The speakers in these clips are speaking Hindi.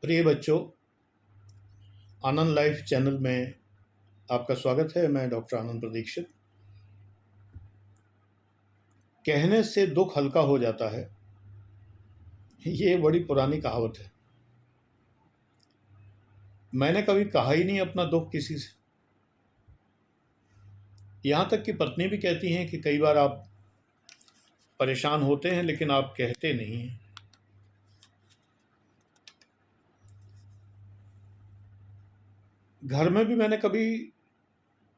प्रिय बच्चों, आनंद लाइफ चैनल में आपका स्वागत है। मैं डॉक्टर आनंद प्रदीक्षित। कहने से दुख हल्का हो जाता है, ये बड़ी पुरानी कहावत है। मैंने कभी कहा ही नहीं अपना दुख किसी से। यहाँ तक कि पत्नी भी कहती हैं कि कई बार आप परेशान होते हैं लेकिन आप कहते नहीं हैं। घर में भी मैंने कभी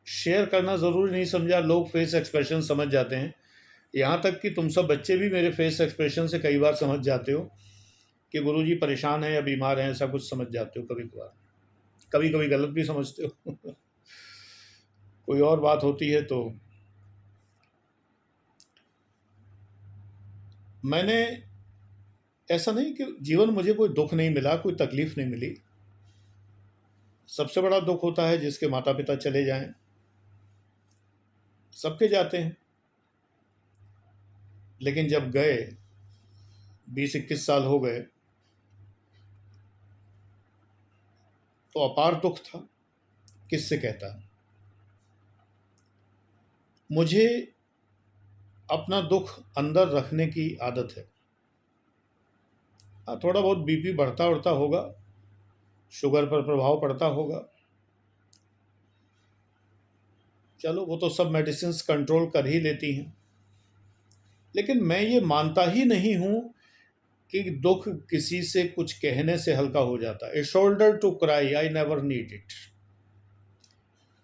शेयर करना ज़रूरी नहीं समझा, लोग फेस एक्सप्रेशन समझ जाते हैं। यहाँ तक कि तुम सब बच्चे भी मेरे फेस एक्सप्रेशन से कई बार समझ जाते हो कि गुरुजी परेशान हैं या बीमार हैं, ऐसा कुछ समझ जाते हो। कभी कभार, कभी कभी गलत भी समझते हो। कोई और बात होती है तो मैंने ऐसा नहीं कि जीवन मुझे कोई दुख नहीं मिला, कोई तकलीफ नहीं मिली। सबसे बड़ा दुख होता है जिसके माता पिता चले जाएं। सबके जाते हैं, लेकिन जब गए 20-21 साल हो गए तो अपार दुख था। किससे कहता। मुझे अपना दुख अंदर रखने की आदत है। थोड़ा बहुत बीपी बढ़ता उड़ता होगा, शुगर पर प्रभाव पड़ता होगा, चलो वो तो सब मेडिसिन कंट्रोल कर ही लेती हैं। लेकिन मैं ये मानता ही नहीं हूं कि दुख किसी से कुछ कहने से हल्का हो जाता है। A shoulder to cry, I never need it.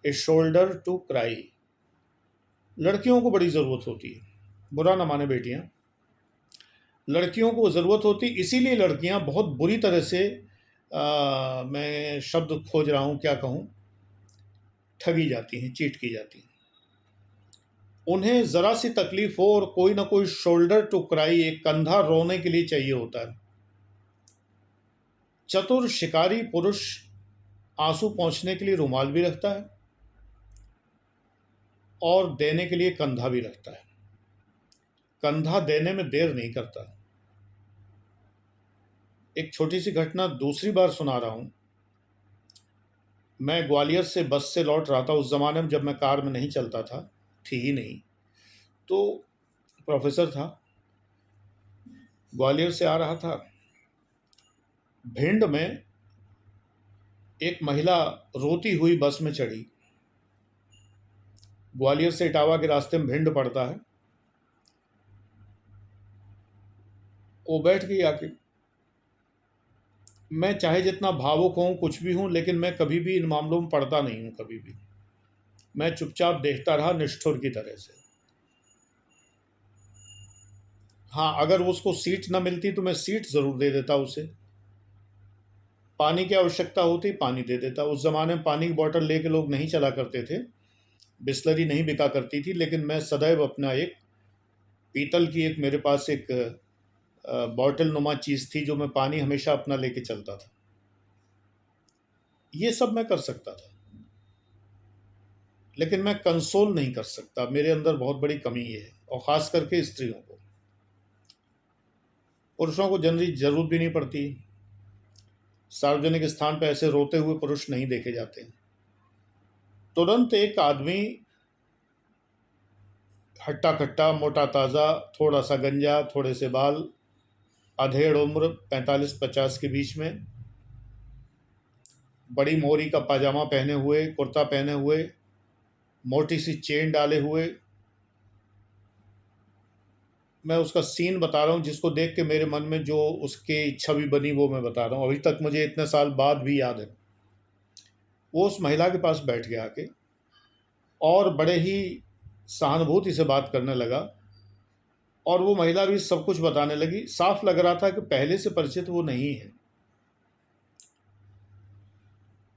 A shoulder to cry. लड़कियों को बड़ी ज़रूरत होती है, बुरा ना माने बेटियां, लड़कियों को ज़रूरत होती। इसीलिए लड़कियां बहुत बुरी तरह से मैं शब्द खोज रहा हूं, क्या कहूं, ठगी जाती हैं, चीट की जाती हैं। उन्हें ज़रा सी तकलीफ हो और कोई ना कोई शोल्डर टू क्राई, एक कंधा रोने के लिए चाहिए होता है। चतुर शिकारी पुरुष आंसू पहुंचने के लिए रुमाल भी रखता है और देने के लिए कंधा भी रखता है। कंधा देने में देर नहीं करता। एक छोटी सी घटना दूसरी बार सुना रहा हूं। मैं ग्वालियर से बस से लौट रहा था। उस ज़माने में जब मैं कार में नहीं चलता था, थी ही नहीं, तो प्रोफेसर था, ग्वालियर से आ रहा था। भिंड में एक महिला रोती हुई बस में चढ़ी। ग्वालियर से इटावा के रास्ते में भिंड पड़ता है। वो बैठ गई आके। मैं चाहे जितना भावुक हूँ, कुछ भी हूँ, लेकिन मैं कभी भी इन मामलों में पड़ता नहीं हूँ। कभी भी मैं चुपचाप देखता रहा, निष्ठुर की तरह से। हाँ, अगर उसको सीट न मिलती तो मैं सीट ज़रूर दे देता उसे। पानी की आवश्यकता होती, पानी दे देता। उस ज़माने में पानी की बोतल लेके लोग नहीं चला करते थे, बिस्लरी नहीं बिका करती थी, लेकिन मैं सदैव अपना एक पीतल की, एक मेरे पास एक बॉटल नुमा चीज़ थी जो मैं पानी हमेशा अपना लेके चलता था। ये सब मैं कर सकता था, लेकिन मैं कंसोल नहीं कर सकता। मेरे अंदर बहुत बड़ी कमी ये है, और ख़ास करके स्त्रियों को। पुरुषों को जनरली ज़रूरत भी नहीं पड़ती। सार्वजनिक स्थान पर ऐसे रोते हुए पुरुष नहीं देखे जाते। तुरंत एक आदमी हट्टा कट्टा, मोटा ताज़ा, थोड़ा सा गंजा, थोड़े से बाल, अधेड़ उम्र, 45-50 के बीच में, बड़ी मोरी का पाजामा पहने हुए, कुर्ता पहने हुए, मोटी सी चेन डाले हुए। मैं उसका सीन बता रहा हूँ, जिसको देख के मेरे मन में जो उसकी छवि बनी वो मैं बता रहा हूँ। अभी तक मुझे इतने साल बाद भी याद है। वो उस महिला के पास बैठ गया आके और बड़े ही सहानुभूति से बात करने लगा, और वो महिला भी सब कुछ बताने लगी। साफ लग रहा था कि पहले से परिचित वो नहीं है।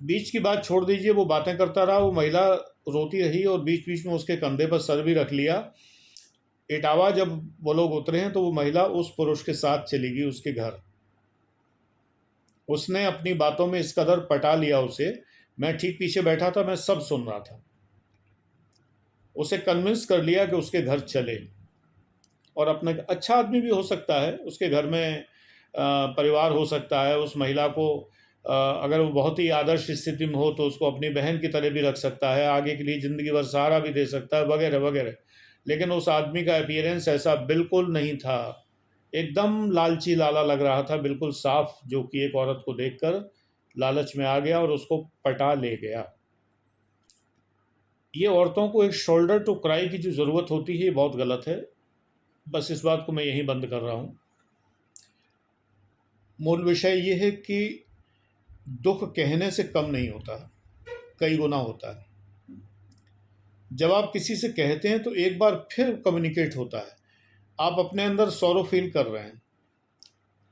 बीच की बात छोड़ दीजिए, वो बातें करता रहा, वो महिला रोती रही और बीच बीच में उसके कंधे पर सर भी रख लिया। इटावा जब वो लोग उतरे हैं तो वो महिला उस पुरुष के साथ चली गई उसके घर। उसने अपनी बातों में इस कदर पटा लिया उसे। मैं ठीक पीछे बैठा था, मैं सब सुन रहा था। उसे कन्विंस कर लिया कि उसके घर चले, और अपने अच्छा आदमी भी हो सकता है, उसके घर में परिवार हो सकता है, उस महिला को अगर वो बहुत ही आदर्श स्थिति में हो तो उसको अपनी बहन की तरह भी रख सकता है, आगे के लिए ज़िंदगी भर सहारा भी दे सकता है, वगैरह वगैरह। लेकिन उस आदमी का अपीयरेंस ऐसा बिल्कुल नहीं था, एकदम लालची लाला लग रहा था, बिल्कुल साफ, जो कि एक औरत को देखकर लालच में आ गया और उसको पटा ले गया। ये औरतों को एक शोल्डर टू क्राई की जो ज़रूरत होती है, ये बहुत गलत है। बस इस बात को मैं यहीं बंद कर रहा हूँ। मूल विषय ये है कि दुख कहने से कम नहीं होता, कई गुना होता है। जब आप किसी से कहते हैं तो एक बार फिर कम्युनिकेट होता है, आप अपने अंदर सॉरो फील कर रहे हैं।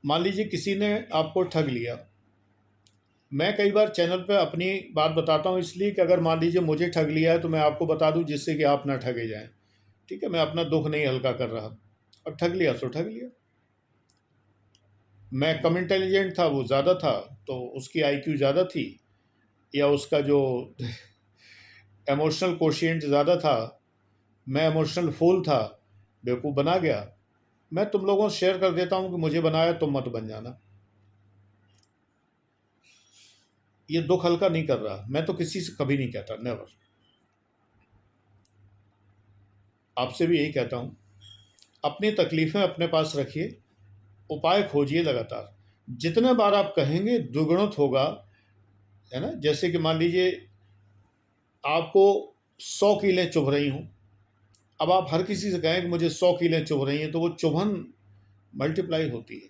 मान लीजिए किसी ने आपको ठग लिया। मैं कई बार चैनल पे अपनी बात बताता हूँ इसलिए कि अगर मान लीजिए मुझे ठग लिया है तो मैं आपको बता दूँ जिससे कि आप ना ठगे जाएं। ठीक है, मैं अपना दुख नहीं हल्का कर रहा। अब ठग लिया सो ठग लिया। मैं कम इंटेलिजेंट था, वो ज़्यादा था, तो उसकी आईक्यू ज़्यादा थी, या उसका जो इमोशनल कोशिएंट ज़्यादा था, मैं इमोशनल फूल था, बेवकूफ़ बना गया। मैं तुम लोगों से शेयर कर देता हूँ कि मुझे बनाया, तुम मत बन जाना। ये दुख हल्का नहीं कर रहा, मैं तो किसी से कभी नहीं कहता, नेवर। आपसे भी यही कहता हूँ, अपनी तकलीफ़ें अपने पास रखिए, उपाय खोजिए लगातार। जितने बार आप कहेंगे दुगुणित होगा, है ना? जैसे कि मान लीजिए आपको 100 कीलें चुभ रही हों, अब आप हर किसी से कहें कि मुझे 100 कीलें चुभ रही हैं, तो वो चुभन मल्टीप्लाई होती है।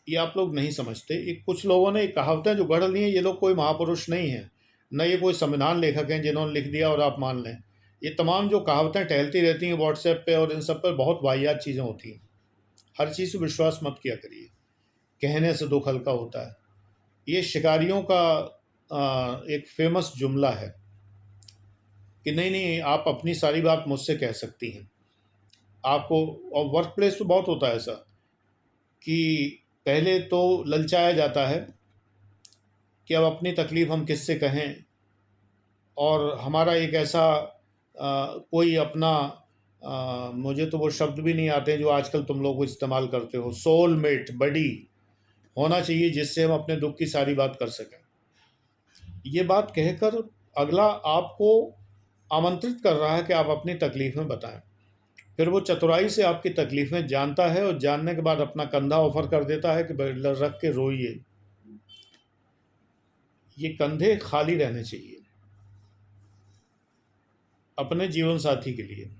ये आप लोग नहीं समझते। एक कुछ लोगों ने कहावतें जो गढ़ ली हैं, ये लोग कोई महापुरुष नहीं हैं, न ये कोई संविधान लेखक हैं जिन्होंने लिख दिया और आप मान लें। ये तमाम जो कहावतें टहलती रहती हैं व्हाट्सएप पे और इन सब पर, बहुत वाहियात चीज़ें होती हैं। हर चीज़ पे विश्वास मत किया करिए, कहने से दुख हल्का होता है। ये शिकारियों का एक फेमस जुमला है कि नहीं नहीं, आप अपनी सारी बात मुझसे कह सकती हैं। आपको, और वर्क प्लेस पे बहुत होता है ऐसा कि पहले तो ललचाया जाता है कि अब अपनी तकलीफ़ हम किससे कहें, और हमारा एक ऐसा कोई अपना, मुझे तो वो शब्द भी नहीं आते जो आजकल तुम लोग इस्तेमाल करते हो, सोलमेट बडी होना चाहिए जिससे हम अपने दुख की सारी बात कर सकें। ये बात कहकर अगला आपको आमंत्रित कर रहा है कि आप अपनी तकलीफ़ें बताएं। फिर वो चतुराई से आपकी तकलीफ़ें जानता है और जानने के बाद अपना कंधा ऑफ़र कर देता है कि रख के रोइए। ये कंधे खाली रहने चाहिए अपने जीवन साथी के लिए।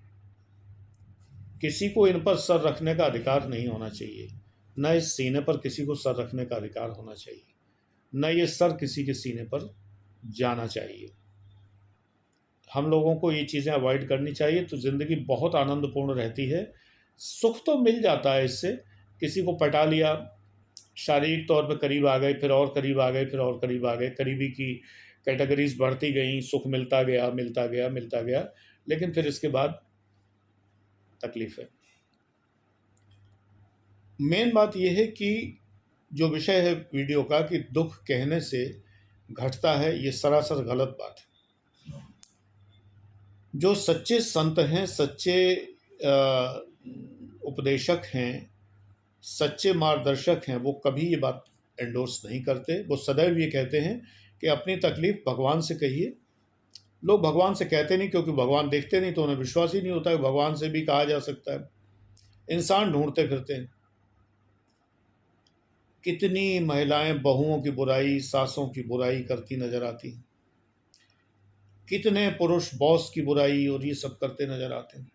किसी को इन पर सर रखने का अधिकार नहीं होना चाहिए, न इस सीने पर किसी को सर रखने का अधिकार होना चाहिए, न ये सर किसी के सीने पर जाना चाहिए। हम लोगों को ये चीज़ें अवॉइड करनी चाहिए, तो ज़िंदगी बहुत आनंदपूर्ण रहती है। सुख तो मिल जाता है इससे, किसी को पटा लिया, शारीरिक तौर पे करीब आ गए, फिर और करीब आ गए, फिर और करीब आ गए, करीबी की कैटेगरीज बढ़ती गई, सुख मिलता गया, मिलता गया, मिलता गया, लेकिन फिर इसके बाद तकलीफ है। मेन बात यह है कि जो विषय है वीडियो का कि दुख कहने से घटता है, ये सरासर गलत बात है। जो सच्चे संत हैं, सच्चे उपदेशक हैं, सच्चे मार्गदर्शक हैं, वो कभी ये बात एंडोर्स नहीं करते। वो सदैव ये कहते हैं कि अपनी तकलीफ़ भगवान से कहिए। लोग भगवान से कहते नहीं क्योंकि भगवान देखते नहीं, तो उन्हें विश्वास ही नहीं होता कि भगवान से भी कहा जा सकता है। इंसान ढूंढते फिरते हैं। कितनी महिलाएं बहुओं की बुराई, सासों की बुराई करती नजर आती हैं, कितने पुरुष बॉस की बुराई और ये सब करते नजर आते हैं।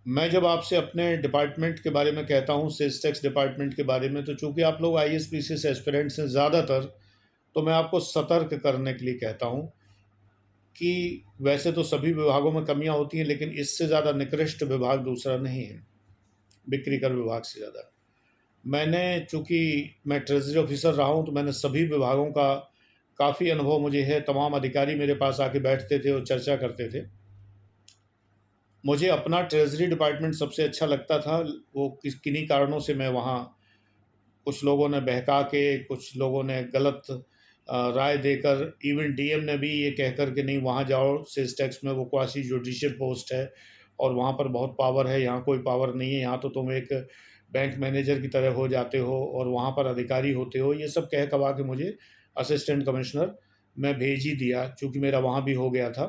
मैं जब आपसे अपने डिपार्टमेंट के बारे में कहता हूँ, सेल्स टैक्स डिपार्टमेंट के बारे में, तो चूंकि आप लोग ISPCS एस्पिरेंट्स हैं ज़्यादातर, तो मैं आपको सतर्क करने के लिए कहता हूँ कि वैसे तो सभी विभागों में कमियां होती हैं, लेकिन इससे ज़्यादा निकृष्ट विभाग दूसरा नहीं है, बिक्री कर विभाग से ज़्यादा। मैंने, चूँकि मैं ट्रेजरी ऑफिसर रहा हूँ, तो मैंने सभी विभागों का काफ़ी अनुभव मुझे है। तमाम अधिकारी मेरे पास आके बैठते थे और चर्चा करते थे। मुझे अपना ट्रेजरी डिपार्टमेंट सबसे अच्छा लगता था। वो किन्हीं कारणों से मैं वहाँ, कुछ लोगों ने बहका के, कुछ लोगों ने गलत राय देकर, इवन DM ने भी ये कहकर कि नहीं वहाँ जाओ, सेल्स टैक्स में वो क्वासी जुडिशियल पोस्ट है और वहाँ पर बहुत पावर है, यहाँ कोई पावर नहीं है, यहाँ तो तुम एक बैंक मैनेजर की तरह हो जाते हो और वहाँ पर अधिकारी होते हो, ये सब कह कवा के मुझे असिस्टेंट कमिश्नर मैं भेज ही दिया, चूँकि मेरा वहाँ भी हो गया था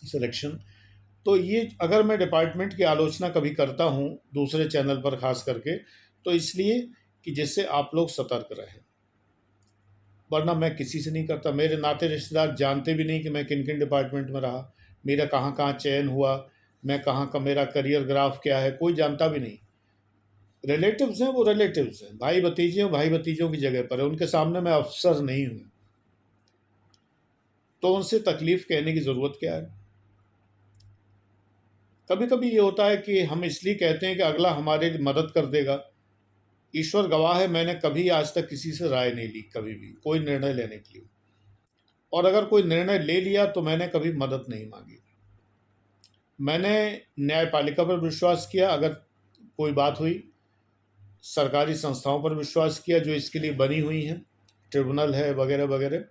सिलेक्शन। तो ये अगर मैं डिपार्टमेंट की आलोचना कभी करता हूँ दूसरे चैनल पर ख़ास करके, तो इसलिए कि जिससे आप लोग सतर्क रहें, वरना मैं किसी से नहीं करता। मेरे नाते रिश्तेदार जानते भी नहीं कि मैं किन किन डिपार्टमेंट में रहा, मेरा कहाँ कहाँ चयन हुआ, मैं कहाँ का मेरा करियर ग्राफ क्या है, कोई जानता भी नहीं। रिलेटिव्स हैं वो रिलेटिव्स हैं, भाई भतीजे हैं, भाई भतीजों की जगह पर है, उनके सामने मैं अफसर नहीं हूँ, तो उनसे तकलीफ़ कहने की ज़रूरत क्या है। कभी कभी ये होता है कि हम इसलिए कहते हैं कि अगला हमारे मदद कर देगा। ईश्वर गवाह है, मैंने कभी आज तक किसी से राय नहीं ली, कभी भी कोई निर्णय लेने के लिए, और अगर कोई निर्णय ले लिया तो मैंने कभी मदद नहीं मांगी। मैंने न्यायपालिका पर विश्वास किया, अगर कोई बात हुई, सरकारी संस्थाओं पर विश्वास किया जो इसके लिए बनी हुई हैं, ट्रिब्यूनल है वगैरह वगैरह।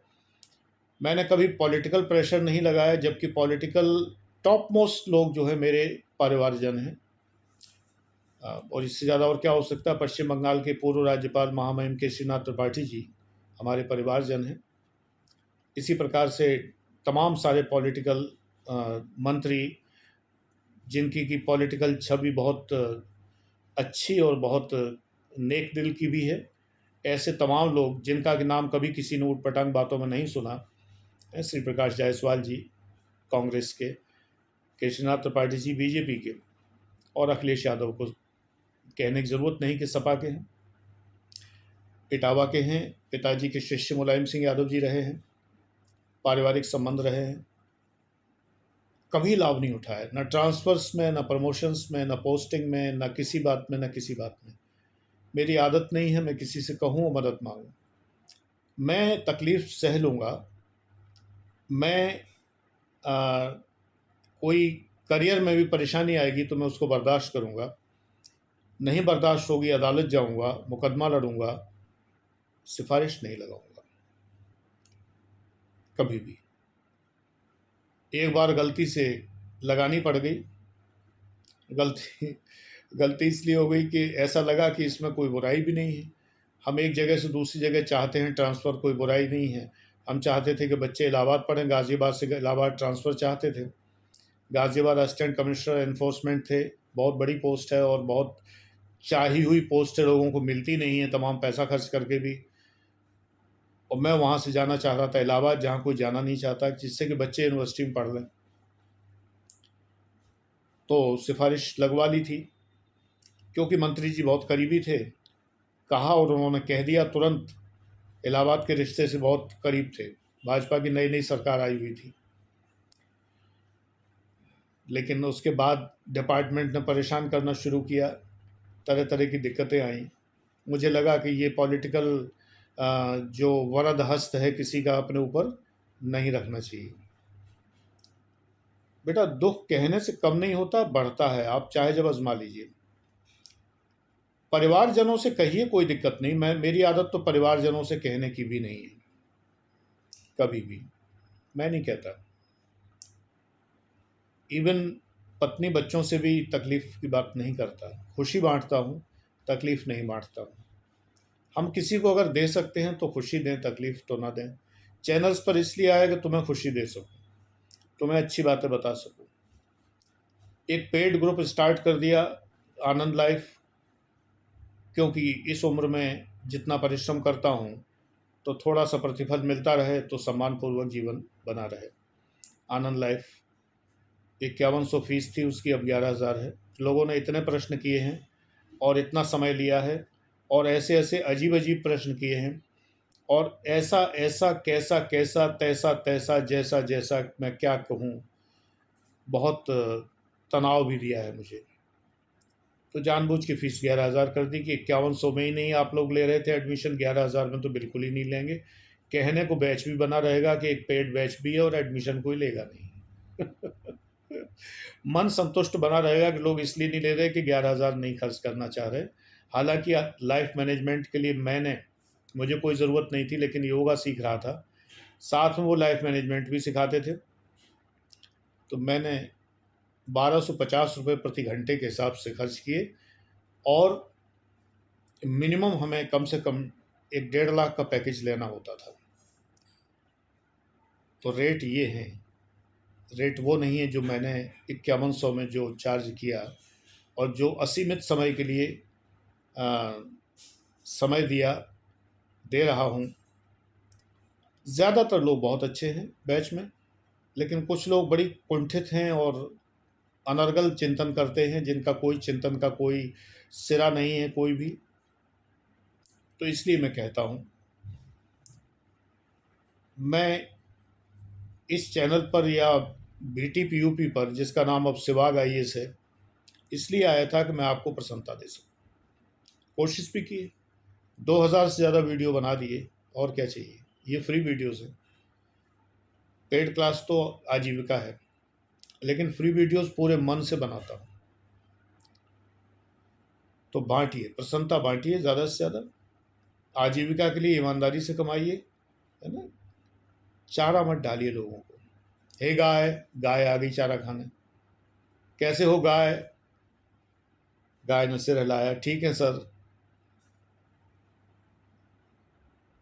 मैंने कभी पॉलिटिकल प्रेशर नहीं लगाया, जबकि पॉलिटिकल टॉप मोस्ट लोग जो है मेरे परिवारजन हैं। और इससे ज़्यादा और क्या हो सकता है। पश्चिम बंगाल के पूर्व राज्यपाल महामहिम केशरीनाथ त्रिपाठी जी हमारे परिवारजन हैं। इसी प्रकार से तमाम सारे पॉलिटिकल मंत्री, जिनकी की पॉलिटिकल छवि बहुत अच्छी और बहुत नेक दिल की भी है, ऐसे तमाम लोग जिनका कि नाम कभी किसी ने ऊटपटांग बातों में नहीं सुना, श्री प्रकाश जायसवाल जी कांग्रेस के, केशरीनाथ त्रिपाठी जी बीजेपी के, और अखिलेश यादव को कहने की ज़रूरत नहीं कि सपा के हैं, इटावा के हैं, पिताजी के शिष्य मुलायम सिंह यादव जी रहे हैं, पारिवारिक संबंध रहे हैं, कभी लाभ नहीं उठाया, न ट्रांसफ़र्स में, न प्रमोशंस में, न पोस्टिंग में, न किसी बात में, न किसी बात में। मेरी आदत नहीं है मैं किसी से कहूँ और मदद मांगूँ। मैं तकलीफ़ सह लूँगा। मैं कोई करियर में भी परेशानी आएगी तो मैं उसको बर्दाश्त करूँगा, नहीं बर्दाश्त होगी अदालत जाऊँगा, मुकदमा लड़ूँगा, सिफारिश नहीं लगाऊँगा कभी भी। एक बार गलती से लगानी पड़ गई, गलती गलती इसलिए हो गई कि ऐसा लगा कि इसमें कोई बुराई भी नहीं है। हम एक जगह से दूसरी जगह चाहते हैं ट्रांसफ़र, कोई बुराई नहीं है। हम चाहते थे कि बच्चे इलाहाबाद पढ़ें, गाज़ियाबाद से इलाहाबाद ट्रांसफ़र चाहते थे। गाज़ियाबाद असिस्टेंट कमिश्नर एनफोर्समेंट थे, बहुत बड़ी पोस्ट है और बहुत चाही हुई पोस्ट है, लोगों को मिलती नहीं है तमाम पैसा खर्च करके भी। और मैं वहाँ से जाना चाह रहा था इलाहाबाद, जहाँ कोई जाना नहीं चाहता, जिससे कि बच्चे यूनिवर्सिटी में पढ़ लें। तो सिफारिश लगवा ली थी, क्योंकि मंत्री जी बहुत करीबी थे, कहा और उन्होंने कह दिया तुरंत। इलाहाबाद के रिश्ते से बहुत करीब थे, भाजपा की नई नई सरकार आई हुई थी। लेकिन उसके बाद डिपार्टमेंट ने परेशान करना शुरू किया, तरह तरह की दिक्कतें आईं। मुझे लगा कि ये पॉलिटिकल जो वरद हस्त है किसी का अपने ऊपर नहीं रखना चाहिए। बेटा, दुख कहने से कम नहीं होता, बढ़ता है, आप चाहे जब आजमा लीजिए। परिवारजनों से कहिए, कोई दिक्कत नहीं, मेरी आदत तो परिवारजनों से कहने की भी नहीं है, कभी भी मैं नहीं कहता। इवन पत्नी बच्चों से भी तकलीफ़ की बात नहीं करता, खुशी बांटता हूँ, तकलीफ़ नहीं बांटता हूँ। हम किसी को अगर दे सकते हैं तो खुशी दें, तकलीफ़ तो ना दें। चैनल्स पर इसलिए आया कि तुम्हें खुशी दे सकूँ, तुम्हें अच्छी बातें बता सकूँ। एक पेड ग्रुप स्टार्ट कर दिया, आनंद लाइफ, क्योंकि इस उम्र में जितना परिश्रम करता हूँ तो थोड़ा सा प्रतिफल मिलता रहे तो सम्मानपूर्वक जीवन बना रहे। आनंद लाइफ 5100 फीस थी उसकी, अब 11,000 है। लोगों ने इतने प्रश्न किए हैं और इतना समय लिया है और ऐसे ऐसे अजीब अजीब प्रश्न किए हैं, और ऐसा ऐसा कैसा कैसा तैसा तैसा जैसा जैसा मैं क्या कहूँ, बहुत तनाव भी दिया है मुझे। तो जानबूझ के फ़ीस 11,000 कर दी कि 5100 में ही नहीं आप लोग ले रहे थे एडमिशन, 11,000 में तो बिल्कुल ही नहीं लेंगे। कहने को बैच भी बना रहेगा कि एक पेड बैच भी है और एडमिशन कोई लेगा नहीं। मन संतुष्ट बना रहेगा कि लोग इसलिए नहीं ले रहे कि 11,000 नहीं खर्च करना चाह रहे। हालांकि लाइफ मैनेजमेंट के लिए मुझे कोई ज़रूरत नहीं थी, लेकिन योगा सीख रहा था, साथ में वो लाइफ मैनेजमेंट भी सिखाते थे। तो मैंने 1250 रुपये प्रति घंटे के हिसाब से खर्च किए और मिनिमम हमें कम से कम 1-1.5 लाख का पैकेज लेना होता था। तो रेट ये है, रेट वो नहीं है जो मैंने 5100 में जो चार्ज किया और जो असीमित समय के लिए समय दे रहा हूँ। ज़्यादातर लोग बहुत अच्छे हैं बैच में, लेकिन कुछ लोग बड़ी कुंठित हैं और अनर्गल चिंतन करते हैं, जिनका कोई चिंतन का कोई सिरा नहीं है कोई भी। तो इसलिए मैं कहता हूँ, मैं इस चैनल पर या BTPUP पर, जिसका नाम अब सिवाग IAS है, इसलिए आया था कि मैं आपको प्रसन्नता दे सकूँ। कोशिश भी की, 2000 से ज़्यादा वीडियो बना दिए, और क्या चाहिए। ये फ्री वीडियोज़ हैं। पेड क्लास तो आजीविका है, लेकिन फ्री वीडियोज़ पूरे मन से बनाता हूँ। तो बाँटिए, प्रसन्नता बाँटिए ज़्यादा से ज़्यादा। आजीविका के लिए ईमानदारी से कमाइए, है ना। चारा मत डालिए लोगों को। हे गाय, गाय आ गई चारा खाने। कैसे हो गाय? गाय ने सिर हिलाया, ठीक है सर।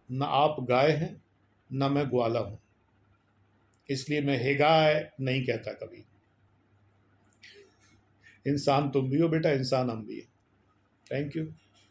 न आप गाय हैं, न मैं ग्वाला हूँ, इसलिए मैं हे गाय नहीं कहता कभी। इंसान तुम भी हो बेटा, इंसान हम भी हैं। Thank you.